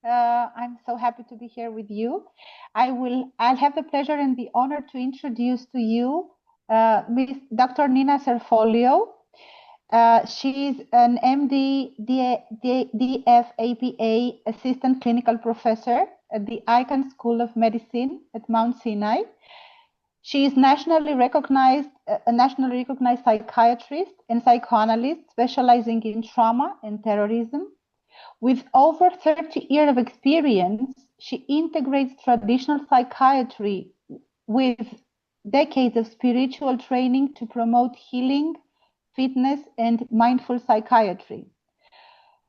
I'm so happy to be here with you. I'll have the pleasure and the honor to introduce to you Miss Dr. Nina Cerfolio. She's an MD, DFAPA Assistant Clinical Professor at the Icahn School of Medicine at Mount Sinai. She is a nationally recognized psychiatrist and psychoanalyst specializing in trauma and terrorism. With over 30 years of experience, she integrates traditional psychiatry with decades of spiritual training to promote healing, fitness, and mindful psychiatry.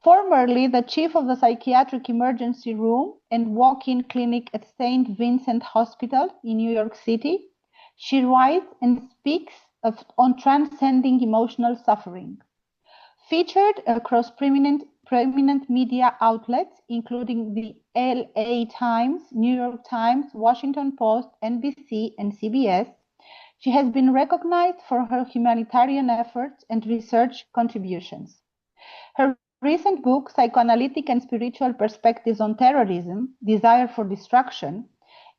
Formerly the chief of the psychiatric emergency room and walk-in clinic at St. Vincent Hospital in New York City, she writes and speaks on transcending emotional suffering. Featured across prominent media outlets, including the LA Times, New York Times, Washington Post, NBC, and CBS, she has been recognized for her humanitarian efforts and research contributions. Her recent book, Psychoanalytic and Spiritual Perspectives on Terrorism, Desire for Destruction,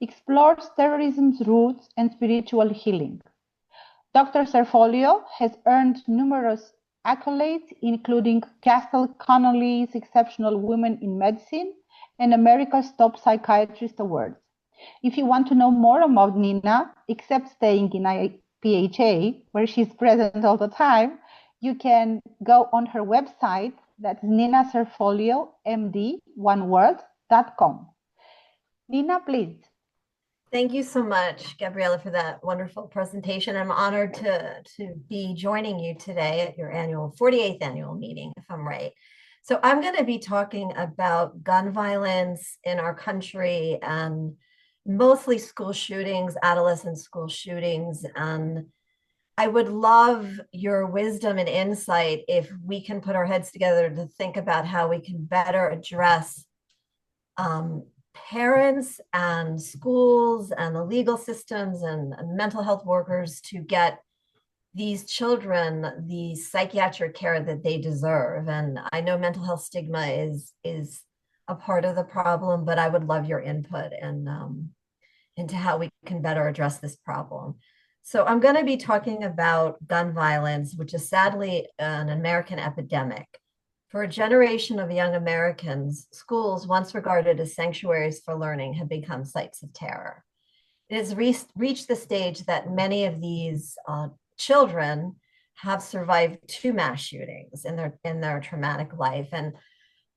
explores terrorism's roots and spiritual healing. Dr. Cerfolio has earned numerous accolades, including Castle Connolly's Exceptional Women in Medicine and America's Top Psychiatrist Awards. If you want to know more about Nina, except staying in IPhA, where she's present all the time, you can go on her website, that's ninacerfoliomd.com. Nina, please. Thank you so much, Gabriella, for that wonderful presentation. I'm honored to be joining you today at your 48th annual meeting, if I'm right. So I'm going to be talking about gun violence in our country and mostly school shootings, adolescent school shootings. And I would love your wisdom and insight if we can put our heads together to think about how we can better address parents and schools and the legal systems and mental health workers to get these children the psychiatric care that they deserve. And I know mental health stigma is a part of the problem, but I would love your input and into how we can better address this problem. So I'm going to be talking about gun violence, which is sadly an American epidemic. For a generation of young Americans, schools, once regarded as sanctuaries for learning, have become sites of terror. It has reached the stage that many of these children have survived 2 mass shootings in their traumatic life. And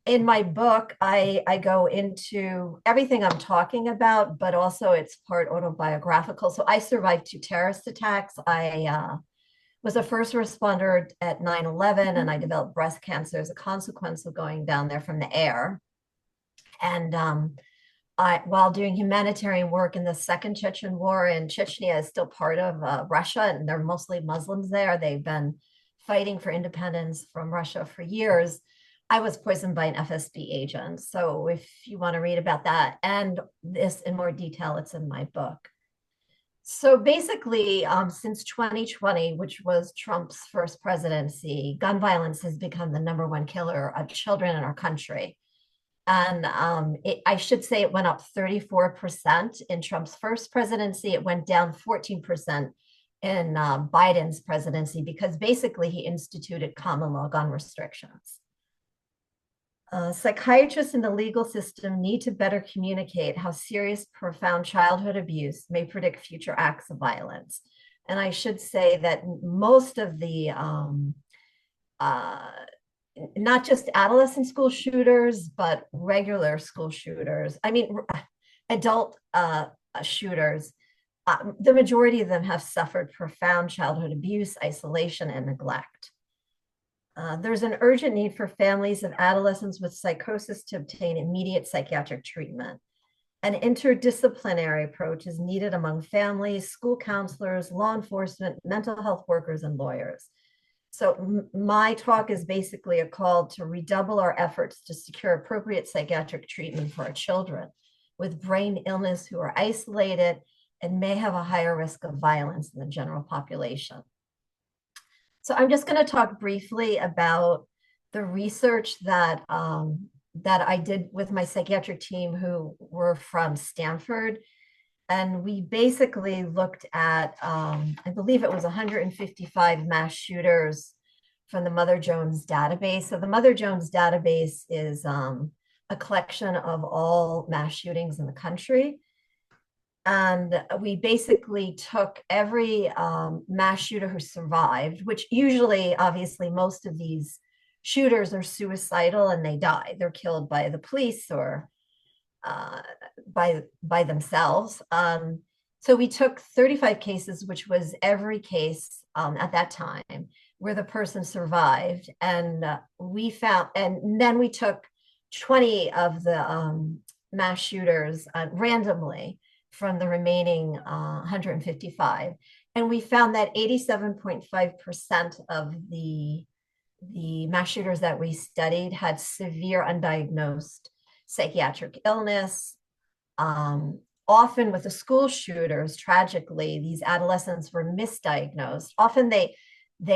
in my book, I go into everything I'm talking about, but also it's part autobiographical. So I survived 2 terrorist attacks. I was a first responder at 9/11, and I developed breast cancer as a consequence of going down there from the air. And while doing humanitarian work in the Second Chechen War, and Chechnya is still part of Russia, and they're mostly Muslims there. They've been fighting for independence from Russia for years. I was poisoned by an FSB agent. So if you want to read about that and this in more detail, it's in my book. So basically, since 2020, which was Trump's first presidency, gun violence has become the #1 killer of children in our country. And I should say it went up 34% in Trump's first presidency. It went down 14% in Biden's presidency, because basically he instituted common law gun restrictions. Psychiatrists in the legal system need to better communicate how serious, profound childhood abuse may predict future acts of violence. And I should say that most of the, not just adolescent school shooters, but regular school shooters, adult shooters, the majority of them have suffered profound childhood abuse, isolation, and neglect. There's an urgent need for families of adolescents with psychosis to obtain immediate psychiatric treatment. An interdisciplinary approach is needed among families, school counselors, law enforcement, mental health workers, and lawyers. So my talk is basically a call to redouble our efforts to secure appropriate psychiatric treatment for our children with brain illness who are isolated and may have a higher risk of violence than the general population. So I'm just going to talk briefly about the research that that I did with my psychiatric team who were from Stanford. And we basically looked at, I believe it was 155 mass shooters from the Mother Jones database. So the Mother Jones database is a collection of all mass shootings in the country. And we basically took every mass shooter who survived, which usually, obviously, most of these shooters are suicidal and they die. They're killed by the police or by themselves. So we took 35 cases, which was every case at that time where the person survived, and we found, and then we took 20 of the mass shooters randomly from the remaining 155, and we found that 87.5% of the mass shooters that we studied had severe undiagnosed psychiatric illness. Often with the school shooters, tragically, these adolescents were misdiagnosed. Often they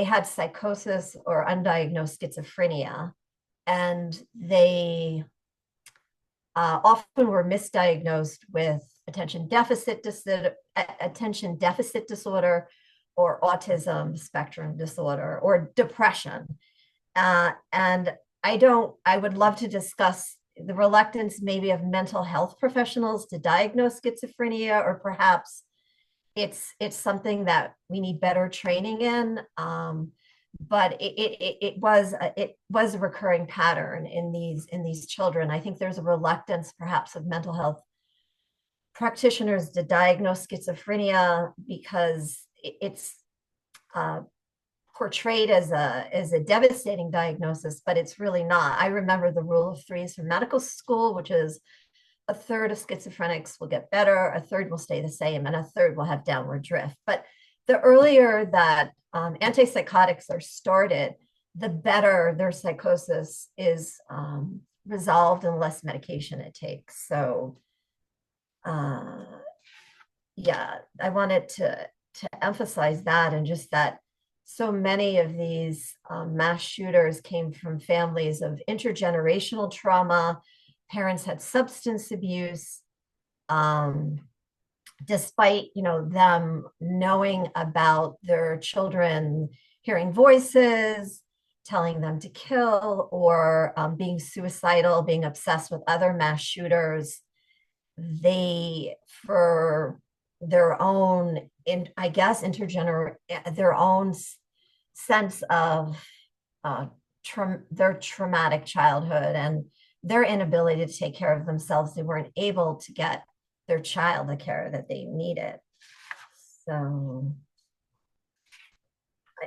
had psychosis or undiagnosed schizophrenia, and they often were misdiagnosed with attention deficit disorder or autism spectrum disorder or depression. And I would love to discuss the reluctance maybe of mental health professionals to diagnose schizophrenia, or perhaps it's something that we need better training in. But it was a recurring pattern in these children. I think there's a reluctance perhaps of mental health practitioners to diagnose schizophrenia because it's portrayed as a devastating diagnosis, but it's really not. I remember the rule of threes from medical school, which is a third of schizophrenics will get better, a third will stay the same, and a third will have downward drift. But the earlier that antipsychotics are started, the better their psychosis is resolved and less medication it takes. So yeah, I wanted to emphasize that, and just that so many of these mass shooters came from families of intergenerational trauma. Parents had substance abuse. Despite them knowing about their children hearing voices, telling them to kill, or being suicidal, being obsessed with other mass shooters, they, for their own, their own sense of their traumatic childhood and their inability to take care of themselves, they weren't able to get their child the care that they needed. So,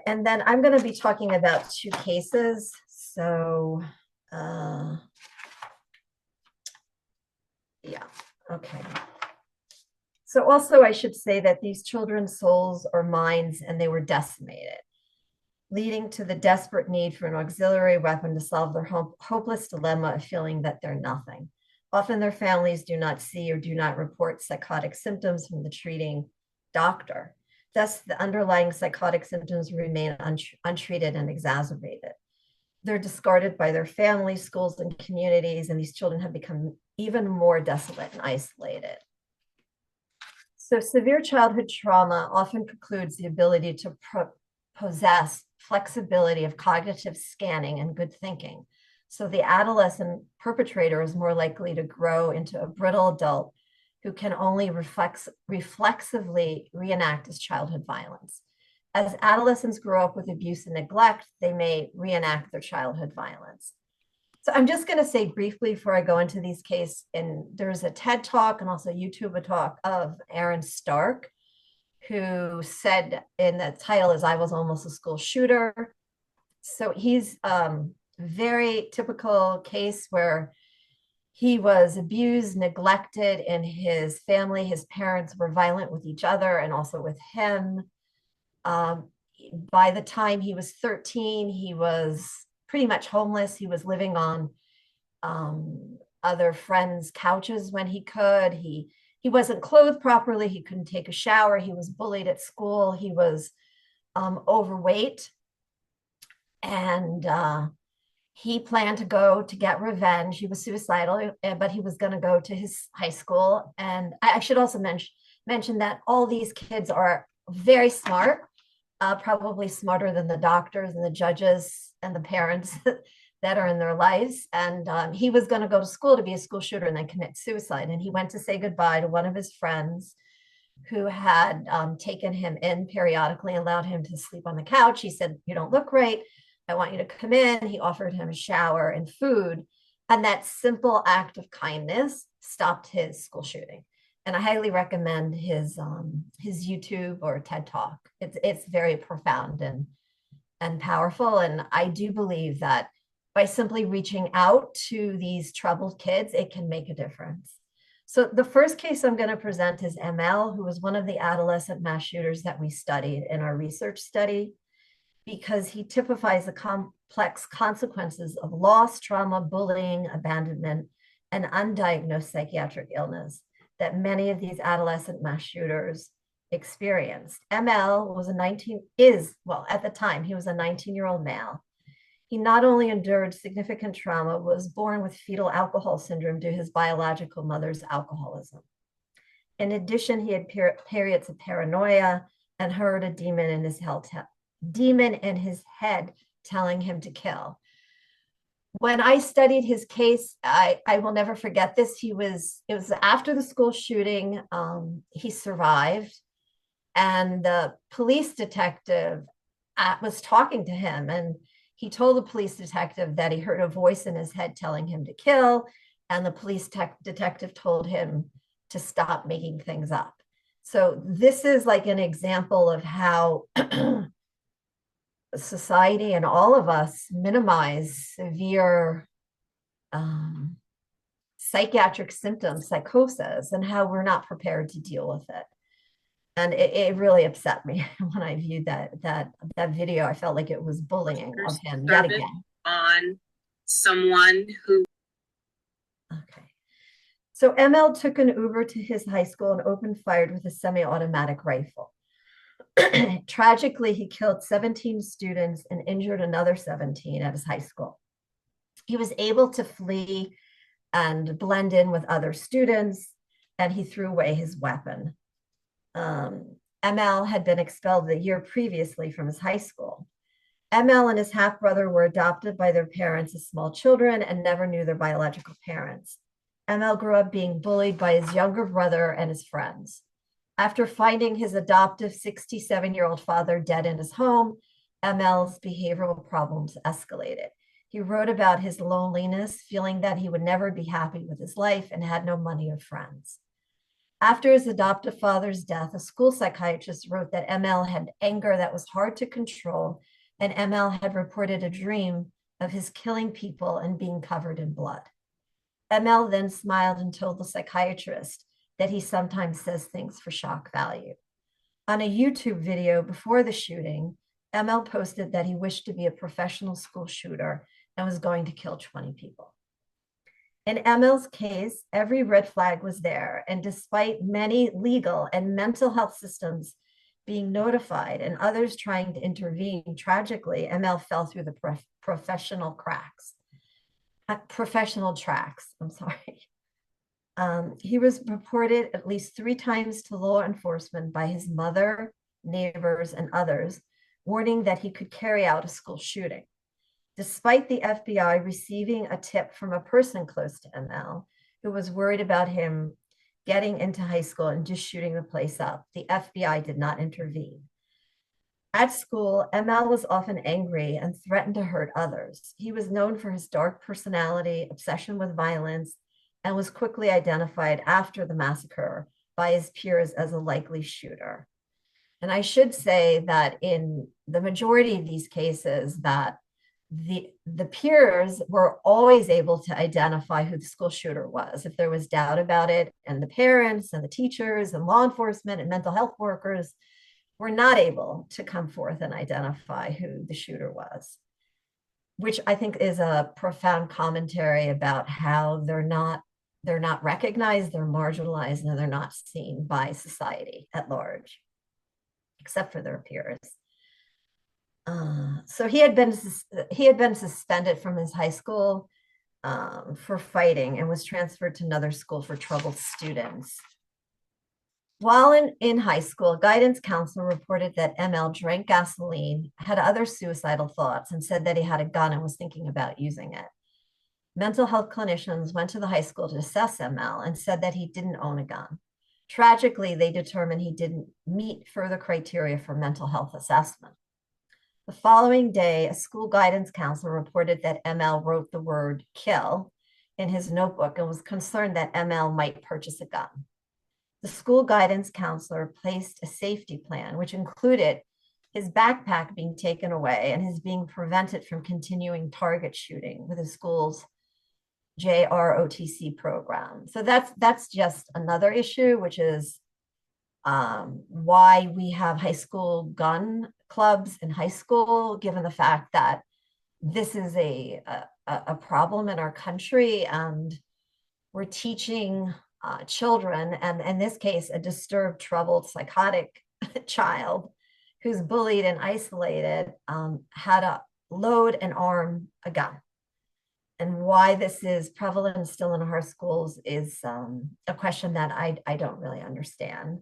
and then I'm going to be talking about two cases. So, yeah, okay. So also I should say that these children's souls are minds, and they were decimated, leading to the desperate need for an auxiliary weapon to solve their hopeless dilemma of feeling that they're nothing. Often their families do not see or do not report psychotic symptoms from the treating doctor. Thus, the underlying psychotic symptoms remain untreated and exacerbated. They're discarded by their families, schools, and communities, and these children have become even more desolate and isolated. So severe childhood trauma often precludes the ability to possess flexibility of cognitive scanning and good thinking. So the adolescent perpetrator is more likely to grow into a brittle adult who can only reflexively reenact his childhood violence. As adolescents grow up with abuse and neglect, they may reenact their childhood violence. So I'm just going to say briefly before I go into these cases, and there's a TED Talk and also YouTube talk of Aaron Stark, who said, in the title is "I Was Almost a School Shooter." So he's very typical case where he was abused, neglected in his family. His parents were violent with each other and also with him. By the time he was 13, he was pretty much homeless. He was living on other friends' couches when he could. He wasn't clothed properly. He couldn't take a shower. He was bullied at school. He was overweight. And He planned to go to get revenge. He was suicidal, but he was going to go to his high school. And I should also mention that all these kids are very smart, probably smarter than the doctors and the judges and the parents that are in their lives. And he was going to go to school to be a school shooter and then commit suicide. And he went to say goodbye to one of his friends who had taken him in periodically, allowed him to sleep on the couch. He said, "You don't look right. I want you to come in." He offered him a shower and food. And that simple act of kindness stopped his school shooting. And I highly recommend his YouTube or TED Talk. It's very profound and powerful. And I do believe that by simply reaching out to these troubled kids, it can make a difference. So the first case I'm going to present is ML, who was one of the adolescent mass shooters that we studied in our research study, because he typifies the complex consequences of loss, trauma, bullying, abandonment, and undiagnosed psychiatric illness that many of these adolescent mass shooters experienced. ML was at the time, he was a 19-year-old male. He not only endured significant trauma, was born with fetal alcohol syndrome due to his biological mother's alcoholism. In addition, he had periods of paranoia and heard a demon in his head telling him to kill. When I studied his case, I will never forget this. It was after the school shooting. He survived, and the police detective was talking to him, and he told the police detective that he heard a voice in his head telling him to kill, and the police detective told him to stop making things up. So this is like an example of how society and all of us minimize severe psychiatric symptoms, psychosis, and how we're not prepared to deal with it. And it really upset me when I viewed that video. I felt like it was bullying of him yet again. On someone who. Okay. So ML took an Uber to his high school and opened fire with a semi-automatic rifle. Tragically, he killed 17 students and injured another 17 at his high school. He was able to flee and blend in with other students, and he threw away his weapon. ML had been expelled the year previously from his high school. ML and his half-brother were adopted by their parents as small children and never knew their biological parents. ML grew up being bullied by his younger brother and his friends. After finding his adoptive 67-year-old father dead in his home, ML's behavioral problems escalated. He wrote about his loneliness, feeling that he would never be happy with his life and had no money or friends. After his adoptive father's death, a school psychiatrist wrote that ML had anger that was hard to control, and ML had reported a dream of his killing people and being covered in blood. ML then smiled and told the psychiatrist that he sometimes says things for shock value. On a YouTube video before the shooting, ML posted that he wished to be a professional school shooter and was going to kill 20 people. In ML's case, every red flag was there, and despite many legal and mental health systems being notified and others trying to intervene, tragically, ML fell through the professional tracks. He was reported at least 3 times to law enforcement by his mother, neighbors, and others, warning that he could carry out a school shooting. Despite the FBI receiving a tip from a person close to ML who was worried about him getting into high school and just shooting the place up, the FBI did not intervene. At school, ML was often angry and threatened to hurt others. He was known for his dark personality, obsession with violence, and was quickly identified after the massacre by his peers as a likely shooter. And I should say that in the majority of these cases, that the peers were always able to identify who the school shooter was if there was doubt about it, and the parents and the teachers and law enforcement and mental health workers were not able to come forth and identify who the shooter was, which I think is a profound commentary about how they're not recognized, they're marginalized, and they're not seen by society at large, except for their peers. So he had been suspended from his high school for fighting and was transferred to another school for troubled students. While in high school, a guidance counselor reported that ML drank gasoline, had other suicidal thoughts, and said that he had a gun and was thinking about using it. Mental health clinicians went to the high school to assess ML and said that he didn't own a gun. Tragically, they determined he didn't meet further criteria for mental health assessment. The following day, a school guidance counselor reported that ML wrote the word kill in his notebook and was concerned that ML might purchase a gun. The school guidance counselor placed a safety plan, which included his backpack being taken away and his being prevented from continuing target shooting with the school's JROTC program. So that's just another issue, which is why we have high school gun clubs in high school, given the fact that this is a problem in our country, and we're teaching children, and in this case, a disturbed, troubled, psychotic child who's bullied and isolated, how to load and arm a gun. And why this is prevalent still in our schools is a question that I don't really understand.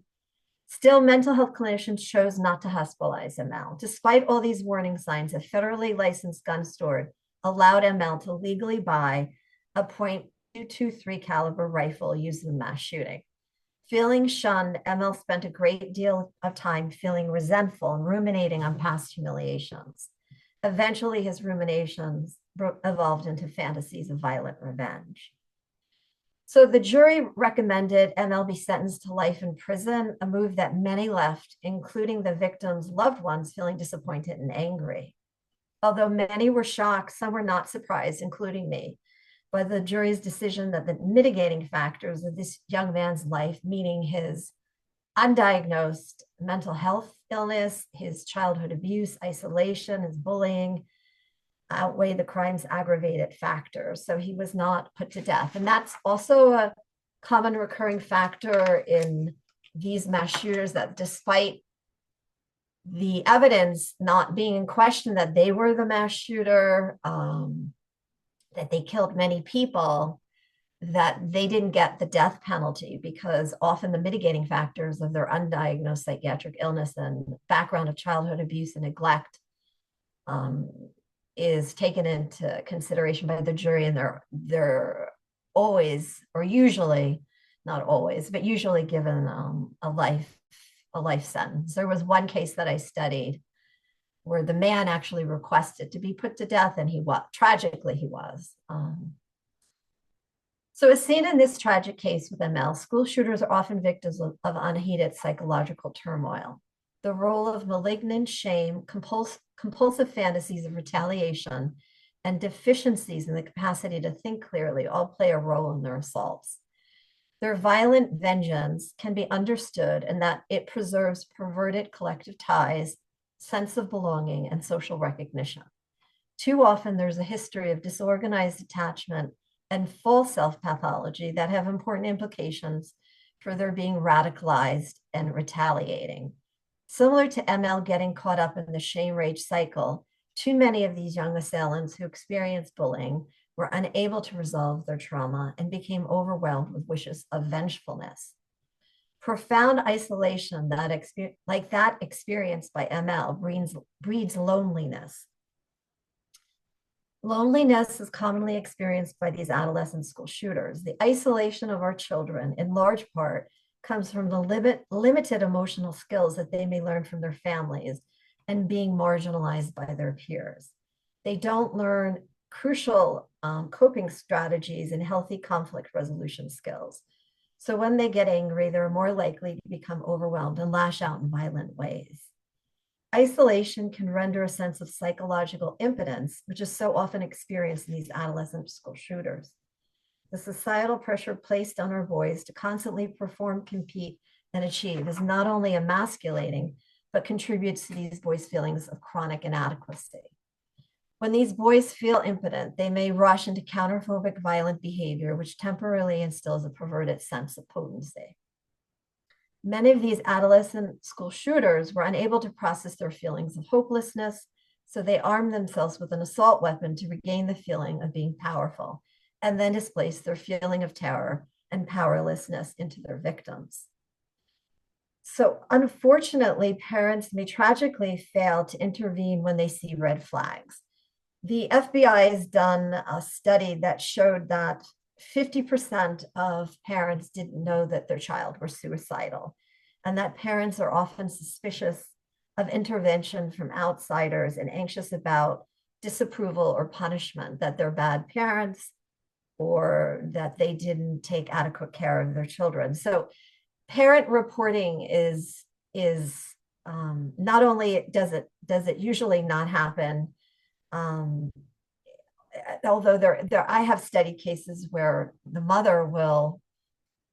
Still, mental health clinicians chose not to hospitalize ML. Despite all these warning signs, a federally licensed gun store allowed ML to legally buy a .223 caliber rifle used in the mass shooting. Feeling shunned, ML spent a great deal of time feeling resentful and ruminating on past humiliations. Eventually, his ruminations evolved into fantasies of violent revenge. So the jury recommended ML be sentenced to life in prison, a move that many left, including the victim's loved ones, feeling disappointed and angry. Although many were shocked, some were not surprised, including me, by the jury's decision that the mitigating factors of this young man's life, meaning his undiagnosed mental health illness, his childhood abuse, isolation, his bullying, outweigh the crime's aggravated factors. So he was not put to death. And that's also a common recurring factor in these mass shooters, that despite the evidence not being in question that they were the mass shooter, that they killed many people, that they didn't get the death penalty, because often the mitigating factors of their undiagnosed psychiatric illness and background of childhood abuse and neglect is taken into consideration by the jury, and they're always, or usually, not always, but usually given a life sentence. There was one case that I studied where the man actually requested to be put to death, and tragically he was. So as seen in this tragic case with ML, school shooters are often victims of unheeded psychological turmoil. The role of malignant shame, compulsive fantasies of retaliation, and deficiencies in the capacity to think clearly all play a role in their assaults. Their violent vengeance can be understood in that it preserves perverted collective ties, sense of belonging, and social recognition. Too often, there's a history of disorganized attachment and full self-pathology that have important implications for their being radicalized and retaliating. Similar to ML getting caught up in the shame-rage cycle, too many of these young assailants who experienced bullying were unable to resolve their trauma and became overwhelmed with wishes of vengefulness. Profound isolation like that experienced by ML breeds loneliness. Loneliness is commonly experienced by these adolescent school shooters. The isolation of our children, in large part, comes from the limited emotional skills that they may learn from their families and being marginalized by their peers. They don't learn crucial coping strategies and healthy conflict resolution skills. So when they get angry, they're more likely to become overwhelmed and lash out in violent ways. Isolation can render a sense of psychological impotence, which is so often experienced in these adolescent school shooters. The societal pressure placed on our boys to constantly perform, compete, and achieve is not only emasculating, but contributes to these boys' feelings of chronic inadequacy. When these boys feel impotent, they may rush into counterphobic violent behavior, which temporarily instills a perverted sense of potency. Many of these adolescent school shooters were unable to process their feelings of hopelessness, So they arm themselves with an assault weapon to regain the feeling of being powerful, and then displace their feeling of terror and powerlessness into their victims. So unfortunately, parents may tragically fail to intervene when they see red flags. The FBI has done a study that showed that 50% of parents didn't know that their child were suicidal, and that parents are often suspicious of intervention from outsiders and anxious about disapproval or punishment, that they're bad parents or that they didn't take adequate care of their children. So parent reporting is not only does it usually not happen, although I have studied cases where the mother will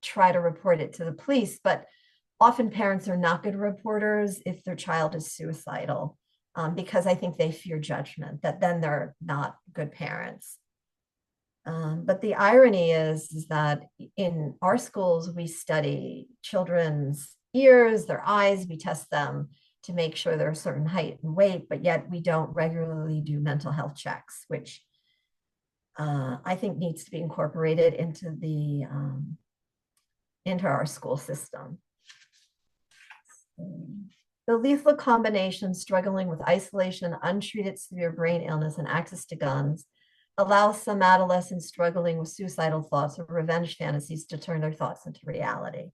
try to report it to the police, but often parents are not good reporters if their child is suicidal, because I think they fear judgment, that then they're not good parents. But the irony is that in our schools, we study children's ears, their eyes, we test them to make sure they're a certain height and weight, but yet we don't regularly do mental health checks, which I think needs to be incorporated into our school system. The lethal combination, struggling with isolation, untreated severe brain illness, and access to guns, allows some adolescents struggling with suicidal thoughts or revenge fantasies to turn their thoughts into reality.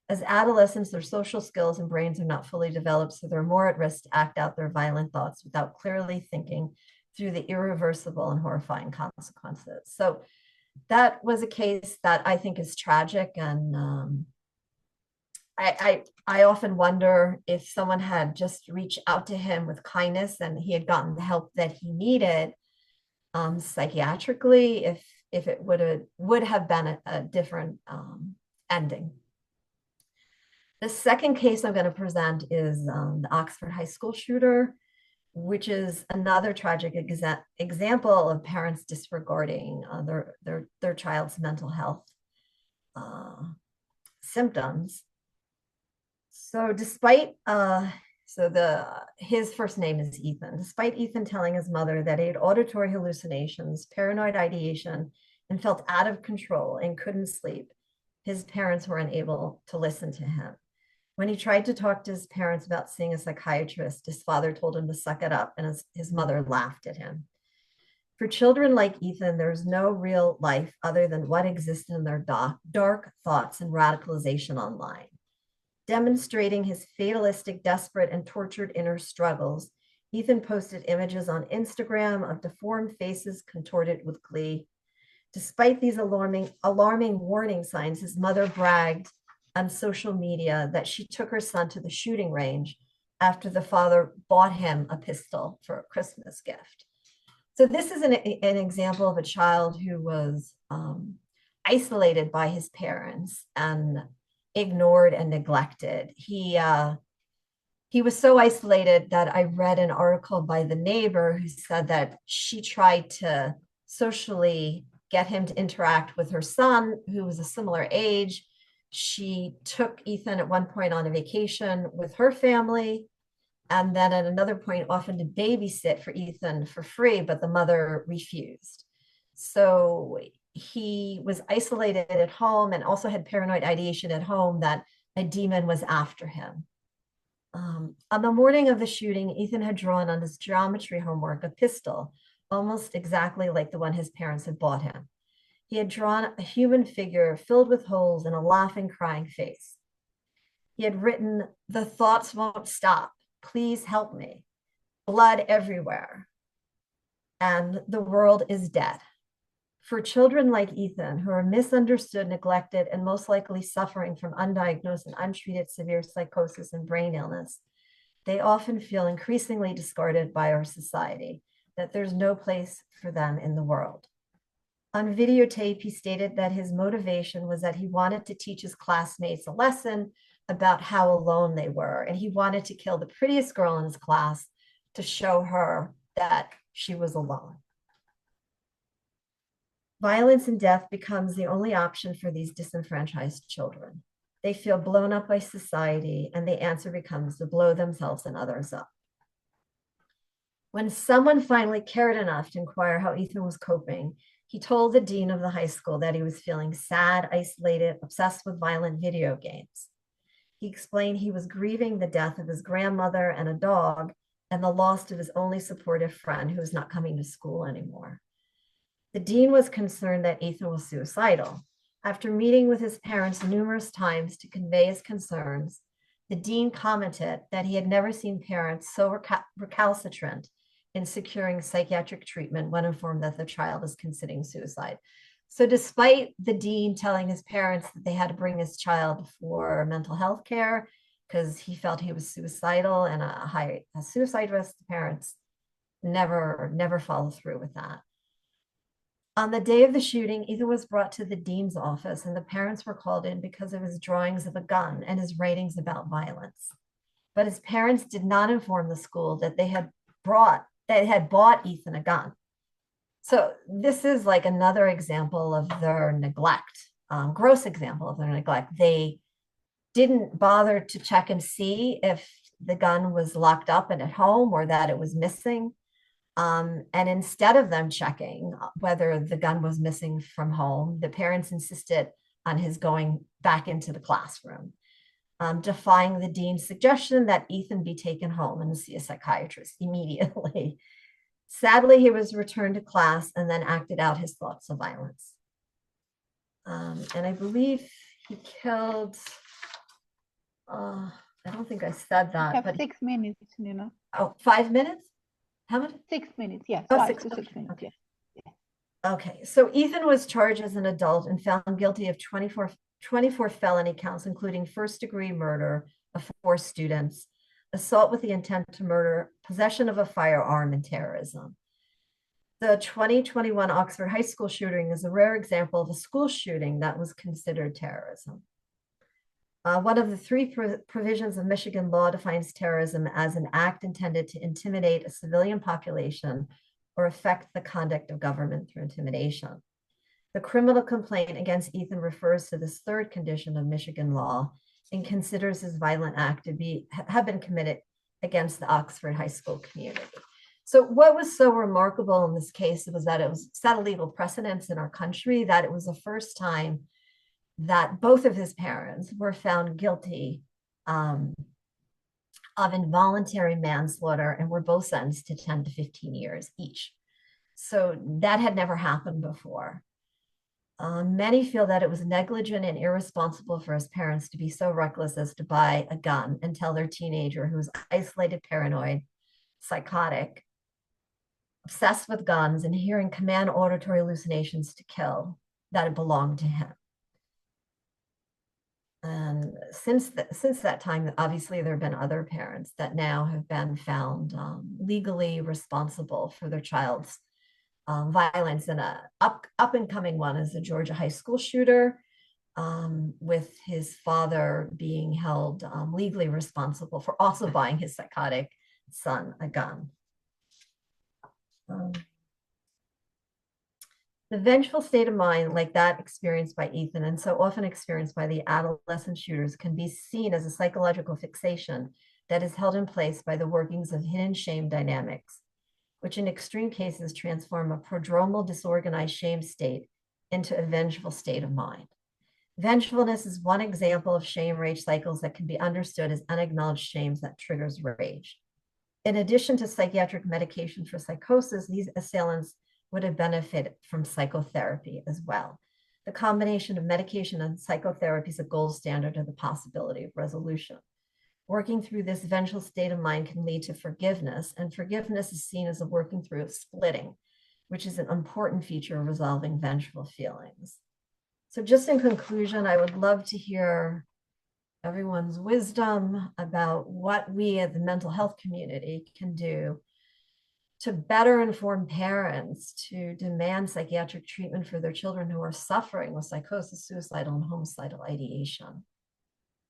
As adolescents, their social skills and brains are not fully developed, so they're more at risk to act out their violent thoughts without clearly thinking through the irreversible and horrifying consequences. So that was a case that I think is tragic, and I often wonder if someone had just reached out to him with kindness and he had gotten the help that he needed, psychiatrically, if it would have been a different ending. The second case I'm going to present is the Oxford High School shooter, which is another tragic example of parents disregarding their child's mental health symptoms. So despite his first name is Ethan. Despite Ethan telling his mother that he had auditory hallucinations, paranoid ideation, and felt out of control and couldn't sleep, his parents were unable to listen to him. When he tried to talk to his parents about seeing a psychiatrist, his father told him to suck it up, and his mother laughed at him. For children like Ethan, there's no real life other than what exists in their dark thoughts and radicalization online. Demonstrating his fatalistic, desperate, and tortured inner struggles, Ethan posted images on Instagram of deformed faces contorted with glee. Despite these alarming warning signs, his mother bragged on social media that she took her son to the shooting range after the father bought him a pistol for a Christmas gift. So this is an example of a child who was isolated by his parents and ignored and neglected. He was so isolated that I read an article by the neighbor who said that she tried to socially get him to interact with her son, who was a similar age. She took Ethan at one point on a vacation with her family, and then at another point offered to babysit for Ethan for free, but the mother refused. So he was isolated at home and also had paranoid ideation at home that a demon was after him. On the morning of the shooting, Ethan had drawn on his geometry homework a pistol, almost exactly like the one his parents had bought him. He had drawn a human figure filled with holes and a laughing, crying face. He had written, "The thoughts won't stop. Please help me. Blood everywhere. And the world is dead." For children like Ethan, who are misunderstood, neglected, and most likely suffering from undiagnosed and untreated severe psychosis and brain illness, they often feel increasingly discarded by our society, that there's no place for them in the world. On videotape, he stated that his motivation was that he wanted to teach his classmates a lesson about how alone they were, and he wanted to kill the prettiest girl in his class to show her that she was alone. Violence and death becomes the only option for these disenfranchised children. They feel blown up by society, and the answer becomes to blow themselves and others up. When someone finally cared enough to inquire how Ethan was coping, he told the dean of the high school that he was feeling sad, isolated, obsessed with violent video games. He explained he was grieving the death of his grandmother and a dog and the loss of his only supportive friend who was not coming to school anymore. The dean was concerned that Ethan was suicidal. After meeting with his parents numerous times to convey his concerns, the dean commented that he had never seen parents so recalcitrant in securing psychiatric treatment when informed that the child is considering suicide. So despite the dean telling his parents that they had to bring his child for mental health care because he felt he was suicidal and a suicide risk, the parents never followed through with that. On the day of the shooting, Ethan was brought to the dean's office and the parents were called in because of his drawings of a gun and his writings about violence. But his parents did not inform the school that they had bought Ethan a gun. So this is like another example of their neglect, gross example of their neglect. They didn't bother to check and see if the gun was locked up and at home or that it was missing. And instead of them checking whether the gun was missing from home, the parents insisted on his going back into the classroom, defying the dean's suggestion that Ethan be taken home and see a psychiatrist immediately. Sadly, he was returned to class and then acted out his thoughts of violence. And I believe he killed, I don't think I said that. You have 6 minutes, Nina. Oh, 5 minutes? How much? 6 minutes, yes. Oh, 5 6 to 6 okay. minutes, Okay. yes. Okay, so Ethan was charged as an adult and found guilty of 24 felony counts, including first-degree murder of 4 students, assault with the intent to murder, possession of a firearm, and terrorism. The 2021 Oxford High School shooting is a rare example of a school shooting that was considered terrorism. One of the 3 provisions of Michigan law defines terrorism as an act intended to intimidate a civilian population or affect the conduct of government through intimidation. The criminal complaint against Ethan refers to this 3rd condition of Michigan law and considers his violent act to have been committed against the Oxford High School community. So what was so remarkable in this case was that it was set a legal precedence in our country, that it was the first time that both of his parents were found guilty of involuntary manslaughter and were both sentenced to 10 to 15 years each. So that had never happened before. Many feel that it was negligent and irresponsible for his parents to be so reckless as to buy a gun and tell their teenager, who was isolated, paranoid, psychotic, obsessed with guns, and hearing command auditory hallucinations to kill, that it belonged to him. And since that time, obviously, there have been other parents that now have been found legally responsible for their child's violence. And an up and coming one is the Georgia high school shooter, with his father being held legally responsible for also buying his psychotic son a gun. The vengeful state of mind like that experienced by Ethan and so often experienced by the adolescent shooters can be seen as a psychological fixation that is held in place by the workings of hidden shame dynamics, which in extreme cases transform a prodromal disorganized shame state into a vengeful state of mind. Vengefulness is one example of shame rage cycles that can be understood as unacknowledged shames that triggers rage. In addition to psychiatric medication for psychosis, these assailants would have benefited from psychotherapy as well. The combination of medication and psychotherapy is a gold standard of the possibility of resolution. Working through this vengeful state of mind can lead to forgiveness, and forgiveness is seen as a working through of splitting, which is an important feature of resolving vengeful feelings. So just in conclusion, I would love to hear everyone's wisdom about what we as the mental health community can do to better inform parents to demand psychiatric treatment for their children who are suffering with psychosis, suicidal, and homicidal ideation.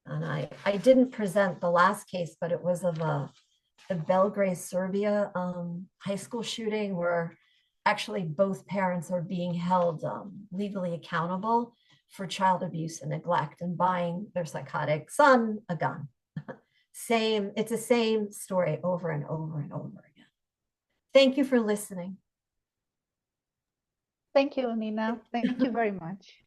And I didn't present the last case, but it was of the Belgrade, Serbia high school shooting, where actually both parents are being held legally accountable for child abuse and neglect and buying their psychotic son a gun. It's the same story over and over and over again. Thank you for listening. Thank you, Nina. Thank you very much.